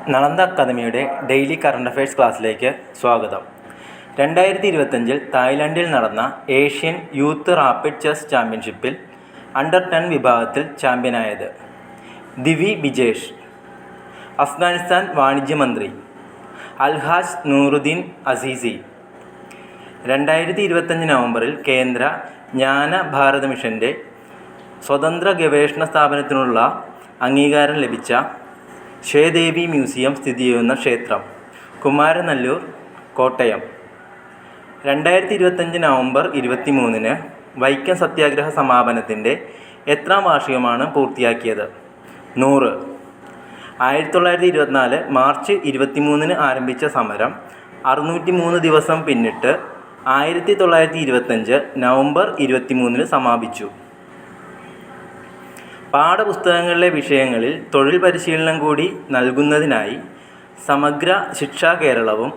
നളന്ദ അക്കാദമിയുടെ daily current affairs ക്ലാസ്സിലേക്ക് സ്വാഗതം. 2025 തായ്ലൻഡിൽ നടന്ന ഏഷ്യൻ യൂത്ത് റാപ്പിഡ് ചെസ് ചാമ്പ്യൻഷിപ്പിൽ അണ്ടർ-10 വിഭാഗത്തിൽ ചാമ്പ്യനായത് ദിവി ബിജേഷ്. അഫ്ഗാനിസ്ഥാൻ വാണിജ്യമന്ത്രി അൽഹാജ് നൂറുദ്ദീൻ അസീസി. 2025 നവംബറിൽ കേന്ദ്ര ജ്ഞാന ഭാരത മിഷൻ്റെ സ്വതന്ത്ര ഗവേഷണ സ്ഥാപനത്തിനുള്ള അംഗീകാരം ലഭിച്ച ശ്രീദേവി മ്യൂസിയം സ്ഥിതി ചെയ്യുന്ന ക്ഷേത്രം കുമാരനല്ലൂർ, കോട്ടയം. 2025 നവംബർ 23 വൈക്കം സത്യാഗ്രഹ സമാപനത്തിൻ്റെ എത്രാം വാർഷികമാണ് പൂർത്തിയാക്കിയത്? 100. 1924 മാർച്ച് 23 ആരംഭിച്ച സമരം 603 ദിവസം പിന്നിട്ട് 1925 നവംബർ 23 സമാപിച്ചു. പാഠപുസ്തകങ്ങളിലെ വിഷയങ്ങളിൽ തൊഴിൽ പരിശീലനം കൂടി നൽകുന്നതിനായി സമഗ്ര ശിക്ഷാ കേരളവും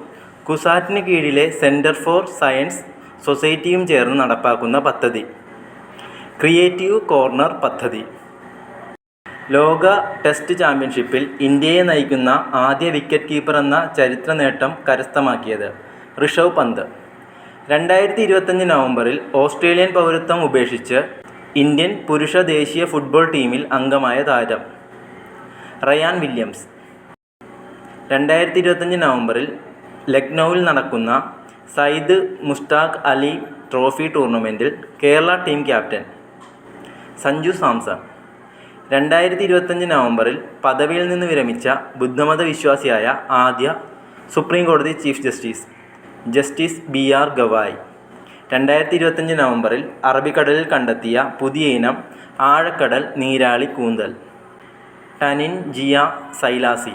കുസാറ്റിന് കീഴിലെ സെൻറ്റർ ഫോർ സയൻസ് സൊസൈറ്റിയും ചേർന്ന് നടപ്പാക്കുന്ന പദ്ധതി ക്രിയേറ്റീവ് കോർണർ പദ്ധതി. ലോക ടെസ്റ്റ് ചാമ്പ്യൻഷിപ്പിൽ ഇന്ത്യയെ നയിക്കുന്ന ആദ്യ വിക്കറ്റ് കീപ്പർ എന്ന ചരിത്ര നേട്ടം കരസ്ഥമാക്കിയത് ഋഷഭ് പന്ത്. 2025 നവംബറിൽ ഓസ്ട്രേലിയൻ പൗരത്വം ഉപേക്ഷിച്ച് ഇന്ത്യൻ പുരുഷ ദേശീയ ഫുട്ബോൾ ടീമിൽ അംഗമായ താരം റയാൻ വില്യംസ്. 2025 നവംബറിൽ ലക്നൌവിൽ നടക്കുന്ന സയ്യിദ് മുഷ്താഖ് അലി ട്രോഫി ടൂർണമെൻറ്റിൽ കേരള ടീം ക്യാപ്റ്റൻ സഞ്ജു സാംസൺ. 2025 നവംബറിൽ പദവിയിൽ നിന്ന് വിരമിച്ച ബുദ്ധമത വിശ്വാസിയായ ആദ്യ സുപ്രീം കോടതി ചീഫ് ജസ്റ്റിസ് BR ഗവായ്. 2025 നവംബറിൽ അറബിക്കടലിൽ കണ്ടെത്തിയ പുതിയ ഇനം ആഴക്കടൽ നീരാളി കൂന്തൽ ടനിൻജിയ സൈലാസി.